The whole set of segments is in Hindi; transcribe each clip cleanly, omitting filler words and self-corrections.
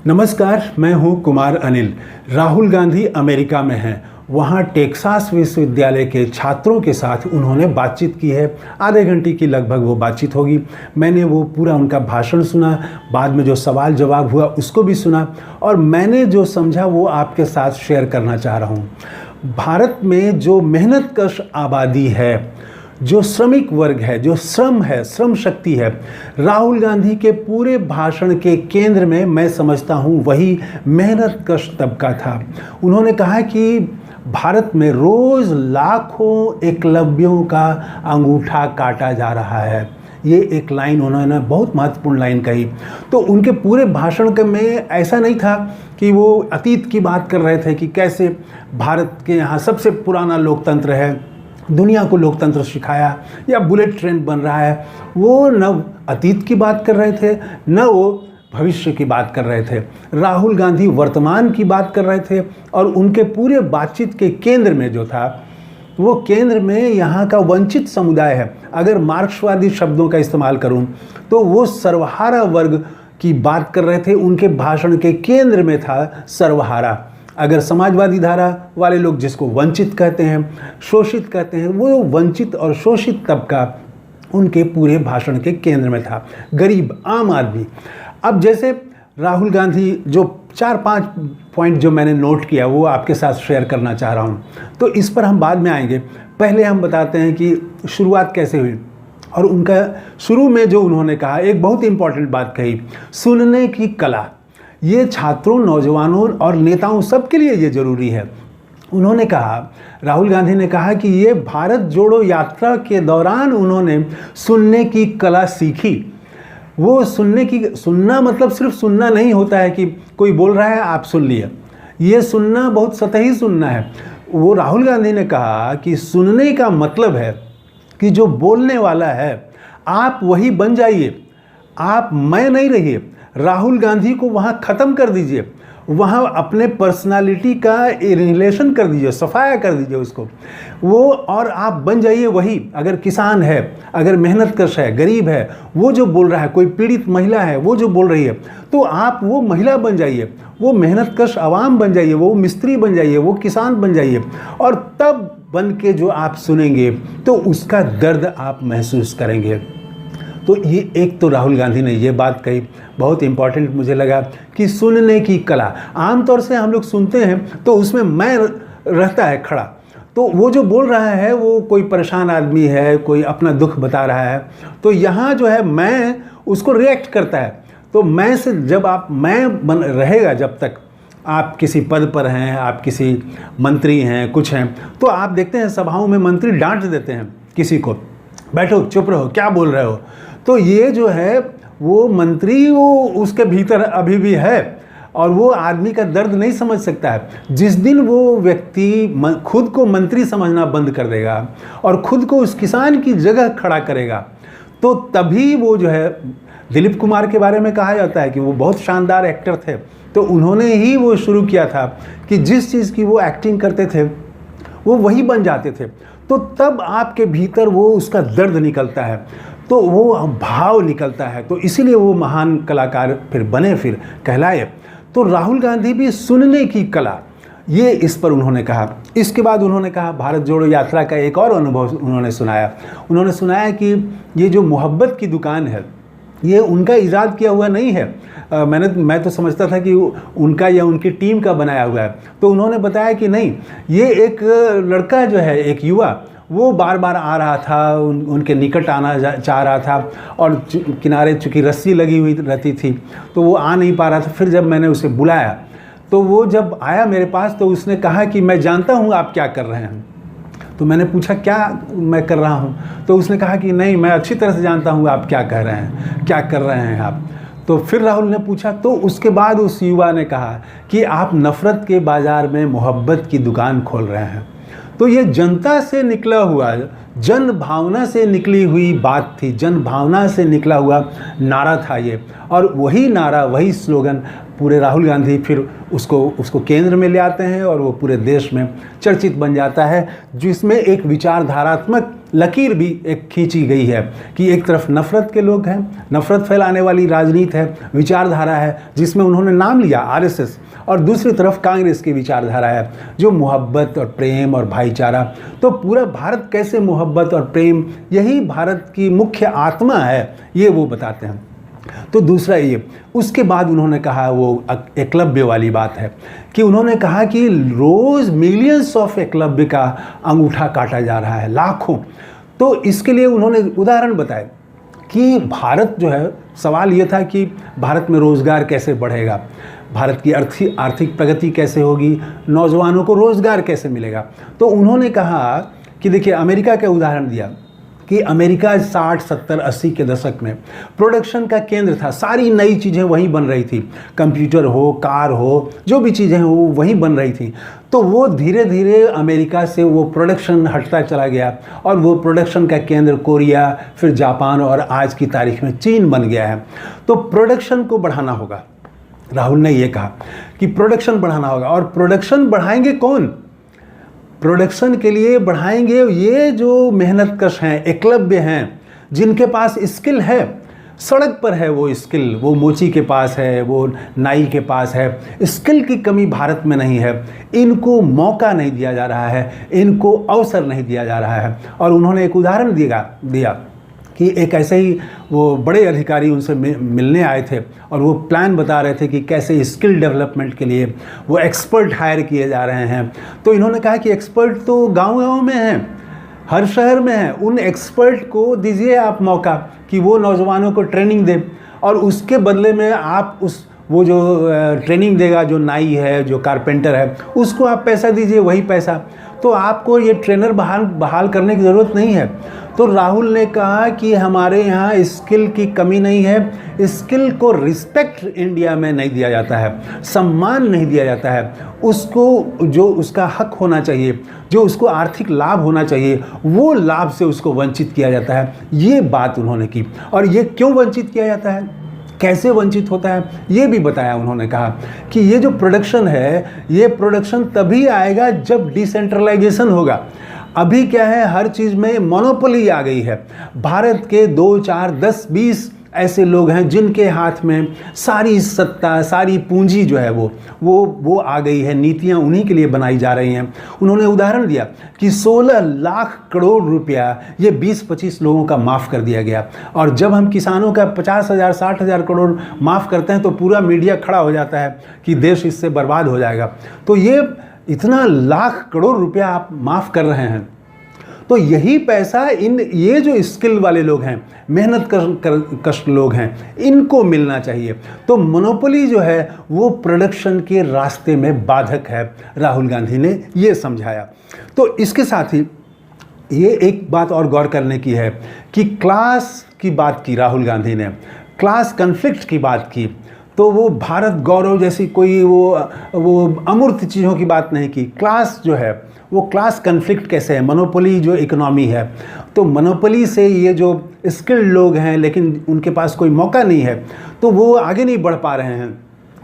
नमस्कार, मैं हूं कुमार अनिल। राहुल गांधी अमेरिका में हैं। वहां टेक्सास विश्वविद्यालय के छात्रों के साथ उन्होंने बातचीत की है। आधे घंटे की लगभग वो बातचीत होगी। मैंने वो पूरा उनका भाषण सुना, बाद में जो सवाल जवाब हुआ उसको भी सुना, और मैंने जो समझा वो आपके साथ शेयर करना चाह रहा हूँ। भारत में जो मेहनतकश आबादी है, जो श्रमिक वर्ग है, जो श्रम है, श्रम शक्ति है, राहुल गांधी के पूरे भाषण के केंद्र में मैं समझता हूँ वही मेहनतकश तबका था। उन्होंने कहा कि भारत में रोज़ लाखों एकलव्यों का अंगूठा काटा जा रहा है। ये एक लाइन उन्होंने बहुत महत्वपूर्ण लाइन कही। तो उनके पूरे भाषण के में ऐसा नहीं था कि वो अतीत की बात कर रहे थे कि कैसे भारत के यहाँ सबसे पुराना लोकतंत्र है, दुनिया को लोकतंत्र सिखाया, या बुलेट ट्रेन बन रहा है। वो न अतीत की बात कर रहे थे, न वो भविष्य की बात कर रहे थे। राहुल गांधी वर्तमान की बात कर रहे थे, और उनके पूरे बातचीत के केंद्र में जो था, वो केंद्र में यहाँ का वंचित समुदाय है। अगर मार्क्सवादी शब्दों का इस्तेमाल करूँ तो वो सर्वहारा वर्ग की बात कर रहे थे। उनके भाषण के केंद्र में था सर्वहारा। अगर समाजवादी धारा वाले लोग जिसको वंचित कहते हैं, शोषित कहते हैं, वो वंचित और शोषित तबका उनके पूरे भाषण के केंद्र में था, गरीब आम आदमी। अब जैसे राहुल गांधी जो 4-5 पॉइंट जो मैंने नोट किया वो आपके साथ शेयर करना चाह रहा हूँ, तो इस पर हम बाद में आएंगे। पहले हम बताते हैं कि शुरुआत कैसे हुई। और उनका शुरू में जो उन्होंने कहा, एक बहुत इंपॉर्टेंट बात कही, सुनने की कला। ये छात्रों, नौजवानों और नेताओं सबके लिए ये ज़रूरी है। उन्होंने कहा, राहुल गांधी ने कहा कि ये भारत जोड़ो यात्रा के दौरान उन्होंने सुनने की कला सीखी। वो सुनना मतलब सिर्फ सुनना नहीं होता है कि कोई बोल रहा है आप सुन लिए। ये सुनना बहुत सतही सुनना है। वो राहुल गांधी ने कहा कि सुनने का मतलब है कि जो बोलने वाला है आप वही बन जाइए, आप मैं नहीं रहिए। राहुल गांधी को वहाँ ख़त्म कर दीजिए, वहाँ अपने पर्सनालिटी का रिलेशन कर दीजिए, सफाया कर दीजिए उसको वो, और आप बन जाइए वही। अगर किसान है, अगर मेहनतकश है, गरीब है, वो जो बोल रहा है, कोई पीड़ित महिला है वो जो बोल रही है, तो आप वो महिला बन जाइए, वो मेहनतकश आवाम बन जाइए, वो मिस्त्री बन जाइए, वो किसान बन जाइए। और तब बन के जो आप सुनेंगे तो उसका दर्द आप महसूस करेंगे। तो ये एक तो राहुल गांधी ने ये बात कही, बहुत इंपॉर्टेंट मुझे लगा कि सुनने की कला। आमतौर से हम लोग सुनते हैं तो उसमें मैं रहता है खड़ा, तो वो जो बोल रहा है वो कोई परेशान आदमी है, कोई अपना दुख बता रहा है, तो यहाँ जो है मैं उसको रिएक्ट करता है। तो मैं से जब आप मैं बन रहेगा, जब तक आप किसी पद पर हैं, आप किसी मंत्री हैं, कुछ हैं, तो आप देखते हैं सभाओं में मंत्री डांट देते हैं किसी को, बैठो, चुप रहो, क्या बोल रहे हो। तो ये जो है वो मंत्री वो उसके भीतर अभी भी है, और वो आदमी का दर्द नहीं समझ सकता है। जिस दिन वो व्यक्ति खुद को मंत्री समझना बंद कर देगा और खुद को उस किसान की जगह खड़ा करेगा, तो तभी वो जो है, दिलीप कुमार के बारे में कहा जाता है कि वो बहुत शानदार एक्टर थे, तो उन्होंने ही वो शुरू किया था कि जिस चीज़ की वो एक्टिंग करते थे वो वही बन जाते थे। तो तब आपके भीतर वो उसका दर्द निकलता है, तो वो भाव निकलता है, तो इसीलिए वो महान कलाकार फिर बने, फिर कहलाए। तो राहुल गांधी भी सुनने की कला, ये इस पर उन्होंने कहा। इसके बाद उन्होंने कहा भारत जोड़ो यात्रा का एक और अनुभव उन्होंने सुनाया। उन्होंने सुनाया कि ये जो मोहब्बत की दुकान है, ये उनका ईजाद किया हुआ नहीं है। मैं तो समझता था कि उनका या उनकी टीम का बनाया हुआ है। तो उन्होंने बताया कि नहीं, ये एक लड़का जो है, एक युवा, वो बार बार आ रहा था, उनके निकट आना चाह रहा था, और किनारे चूँकि रस्सी लगी हुई रहती थी तो वो आ नहीं पा रहा था। फिर जब मैंने उसे बुलाया तो वो जब आया मेरे पास, तो उसने कहा कि मैं जानता हूँ आप क्या कर रहे हैं। तो मैंने पूछा क्या मैं कर रहा हूँ, तो उसने कहा कि नहीं, मैं अच्छी तरह से जानता हूँ आप क्या कह रहे हैं, क्या कर रहे हैं आप। तो फिर राहुल ने पूछा, तो उसके बाद उस युवा ने कहा कि आप नफ़रत के बाज़ार में मोहब्बत की दुकान खोल रहे हैं। तो ये जनता से निकला हुआ, जन भावना से निकली हुई बात थी, जन भावना से निकला हुआ नारा था ये। और वही नारा, वही स्लोगन पूरे राहुल गांधी फिर उसको केंद्र में ले आते हैं, और वो पूरे देश में चर्चित बन जाता है, जिसमें एक विचारधारात्मक लकीर भी एक खींची गई है कि एक तरफ नफ़रत के लोग हैं, नफ़रत फैलाने वाली राजनीति है, विचारधारा है जिसमें उन्होंने नाम लिया आरएसएस, और दूसरी तरफ कांग्रेस की विचारधारा है जो मोहब्बत और प्रेम और भाईचारा। तो पूरा भारत कैसे मोहब्बत और प्रेम, यही भारत की मुख्य आत्मा है, ये वो बताते हैं। तो दूसरा ये, उसके बाद उन्होंने कहा वो एकलव्य वाली बात है कि उन्होंने कहा कि रोज़ मिलियंस ऑफ एकलव्य का अंगूठा काटा जा रहा है, लाखों। तो इसके लिए उन्होंने उदाहरण बताए कि भारत जो है, सवाल ये था कि भारत में रोज़गार कैसे बढ़ेगा, भारत की आर्थिक प्रगति कैसे होगी, नौजवानों को रोज़गार कैसे मिलेगा। तो उन्होंने कहा कि देखिए, अमेरिका का उदाहरण दिया कि अमेरिका 60, 70, 80 के दशक में प्रोडक्शन का केंद्र था, सारी नई चीज़ें वहीं बन रही थी, कंप्यूटर हो, कार हो, जो भी चीज़ें हो वहीं बन रही थी। तो वो धीरे धीरे अमेरिका से वो प्रोडक्शन हटता चला गया और वो प्रोडक्शन का केंद्र कोरिया, फिर जापान और आज की तारीख में चीन बन गया है। तो प्रोडक्शन को बढ़ाना होगा, राहुल ने ये कहा कि प्रोडक्शन बढ़ाना होगा। और प्रोडक्शन बढ़ाएंगे कौन? प्रोडक्शन के लिए बढ़ाएंगे ये जो मेहनतकश हैं, एकलव्य हैं, जिनके पास स्किल है, सड़क पर है वो स्किल, वो मोची के पास है, वो नाई के पास है। स्किल की कमी भारत में नहीं है, इनको मौका नहीं दिया जा रहा है, इनको अवसर नहीं दिया जा रहा है। और उन्होंने एक उदाहरण दिया कि एक ऐसे ही वो बड़े अधिकारी उनसे मिलने आए थे और वो प्लान बता रहे थे कि कैसे स्किल डेवलपमेंट के लिए वो एक्सपर्ट हायर किए जा रहे हैं। तो इन्होंने कहा कि एक्सपर्ट तो गांव-गांव में हैं, हर शहर में हैं, उन एक्सपर्ट को दीजिए आप मौका कि वो नौजवानों को ट्रेनिंग दे, और उसके बदले में आप वो जो ट्रेनिंग देगा, जो नाई है, जो कारपेंटर है, उसको आप पैसा दीजिए, वही पैसा। तो आपको ये ट्रेनर बहाल करने की ज़रूरत नहीं है। तो राहुल ने कहा कि हमारे यहाँ स्किल की कमी नहीं है, स्किल को रिस्पेक्ट इंडिया में नहीं दिया जाता है, सम्मान नहीं दिया जाता है, उसको जो उसका हक होना चाहिए, जो उसको आर्थिक लाभ होना चाहिए, वो लाभ से उसको वंचित किया जाता है। ये बात उन्होंने की। और ये क्यों वंचित किया जाता है, कैसे वंचित होता है, ये भी बताया। उन्होंने कहा कि ये जो प्रोडक्शन है, ये प्रोडक्शन तभी आएगा जब डिसेंट्रलाइजेशन होगा। अभी क्या है, हर चीज़ में मोनोपोली आ गई है। भारत के 2, 4, 10, 20 ऐसे लोग हैं जिनके हाथ में सारी सत्ता, सारी पूंजी जो है वो आ गई है, नीतियां उन्हीं के लिए बनाई जा रही हैं। उन्होंने उदाहरण दिया कि 16 लाख करोड़ रुपया ये 20-25 लोगों का माफ़ कर दिया गया। और जब हम किसानों का 50,000, 60,000 करोड़ माफ़ करते हैं तो पूरा मीडिया खड़ा हो जाता है कि देश इससे बर्बाद हो जाएगा। तो ये इतना लाख करोड़ रुपया आप माफ़ कर रहे हैं, तो यही पैसा ये जो स्किल वाले लोग हैं, मेहनत कष्ट लोग हैं, इनको मिलना चाहिए। तो मोनोपोली जो है वो प्रोडक्शन के रास्ते में बाधक है, राहुल गांधी ने ये समझाया। तो इसके साथ ही ये एक बात और गौर करने की है कि क्लास की बात की राहुल गांधी ने, क्लास कन्फ्लिक्ट की बात की। तो वो भारत गौरव जैसी कोई वो अमूर्त चीज़ों की बात नहीं की। क्लास जो है वो क्लास कन्फ्लिक्ट कैसे है, मोनोपोली जो इकोनॉमी है, तो मोनोपोली से ये जो स्किल्ड लोग हैं लेकिन उनके पास कोई मौका नहीं है, तो वो आगे नहीं बढ़ पा रहे हैं।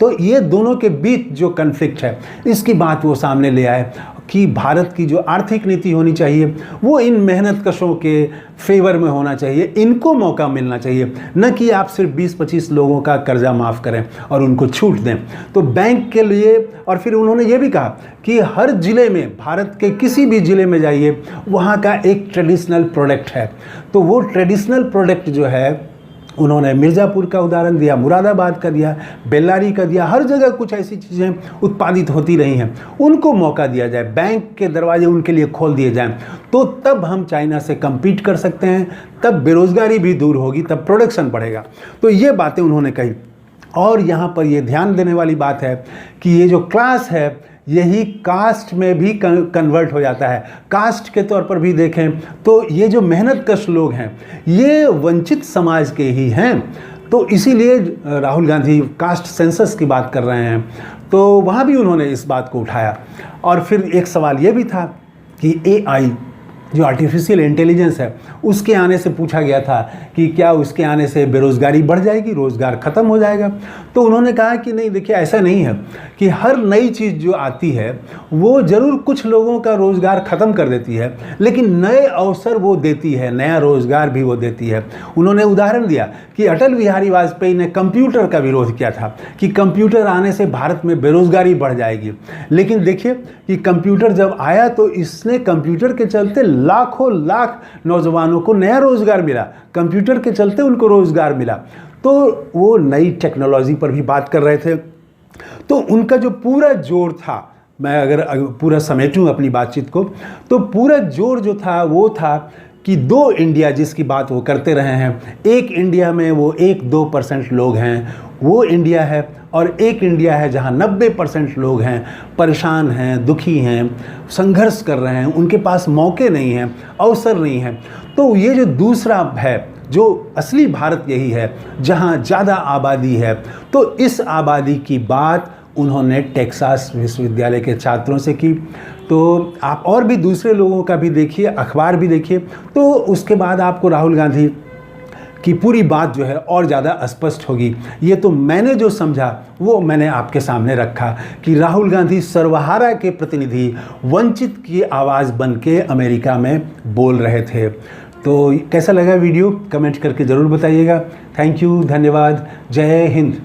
तो ये दोनों के बीच जो कन्फ्लिक्ट है, इसकी बात वो सामने ले आए कि भारत की जो आर्थिक नीति होनी चाहिए वो इन मेहनतकशों के फेवर में होना चाहिए, इनको मौका मिलना चाहिए, न कि आप सिर्फ 20-25 लोगों का कर्जा माफ़ करें और उनको छूट दें। तो बैंक के लिए, और फिर उन्होंने ये भी कहा कि हर ज़िले में, भारत के किसी भी ज़िले में जाइए, वहाँ का एक ट्रेडिशनल प्रोडक्ट है। तो वो ट्रेडिशनल प्रोडक्ट जो है, उन्होंने मिर्ज़ापुर का उदाहरण दिया, मुरादाबाद का दिया, बेल्लारी का दिया, हर जगह कुछ ऐसी चीज़ें उत्पादित होती रही हैं, उनको मौका दिया जाए, बैंक के दरवाजे उनके लिए खोल दिए जाएं, तो तब हम चाइना से compete कर सकते हैं, तब बेरोज़गारी भी दूर होगी, तब प्रोडक्शन बढ़ेगा। तो ये बातें उन्होंने कही। और यहाँ पर ये ध्यान देने वाली बात है कि ये जो क्लास है, यही कास्ट में भी कन्वर्ट हो जाता है। कास्ट के तौर पर भी देखें तो ये जो मेहनतकश लोग हैं, ये वंचित समाज के ही हैं। तो इसीलिए राहुल गांधी कास्ट सेंसस की बात कर रहे हैं, तो वहाँ भी उन्होंने इस बात को उठाया। और फिर एक सवाल ये भी था कि AI जो आर्टिफिशियल इंटेलिजेंस है उसके आने से पूछा गया था कि क्या उसके आने से बेरोज़गारी बढ़ जाएगी, रोज़गार ख़त्म हो जाएगा। तो उन्होंने कहा कि नहीं, देखिए ऐसा नहीं है कि हर नई चीज़ जो आती है वो ज़रूर कुछ लोगों का रोज़गार ख़त्म कर देती है, लेकिन नए अवसर वो देती है, नया रोज़गार भी वो देती है। उन्होंने उदाहरण दिया कि अटल बिहारी वाजपेयी ने कंप्यूटर का विरोध किया था कि कंप्यूटर आने से भारत में बेरोज़गारी बढ़ जाएगी, लेकिन देखिए कि कंप्यूटर जब आया तो इसने कंप्यूटर के चलते लाखों लाख नौजवानों को नया रोज़गार मिला, कंप्यूटर के चलते उनको रोज़गार मिला। तो वो नई टेक्नोलॉजी पर भी बात कर रहे थे। तो उनका जो पूरा जोर था, मैं अगर पूरा समेटूं अपनी बातचीत को, तो पूरा जोर जो था वो था कि 2 इंडिया जिसकी बात वो करते रहे हैं, एक इंडिया में वो 1-2% लोग हैं, वो इंडिया है, और एक इंडिया है जहां 90% लोग हैं, परेशान हैं, दुखी हैं, संघर्ष कर रहे हैं, उनके पास मौके नहीं हैं, अवसर नहीं हैं। तो ये जो दूसरा है, जो असली भारत यही है जहां ज़्यादा आबादी है। तो इस आबादी की बात उन्होंने टेक्सास विश्वविद्यालय के छात्रों से की। तो आप और भी दूसरे लोगों का भी देखिए, अखबार भी देखिए, तो उसके बाद आपको राहुल गांधी की पूरी बात जो है और ज़्यादा स्पष्ट होगी। ये तो मैंने जो समझा वो मैंने आपके सामने रखा कि राहुल गांधी सर्वहारा के प्रतिनिधि, वंचित की आवाज़ बन के अमेरिका में बोल रहे थे। तो कैसा लगा वीडियो, कमेंट करके ज़रूर बताइएगा। थैंक यू, धन्यवाद, जय हिंद।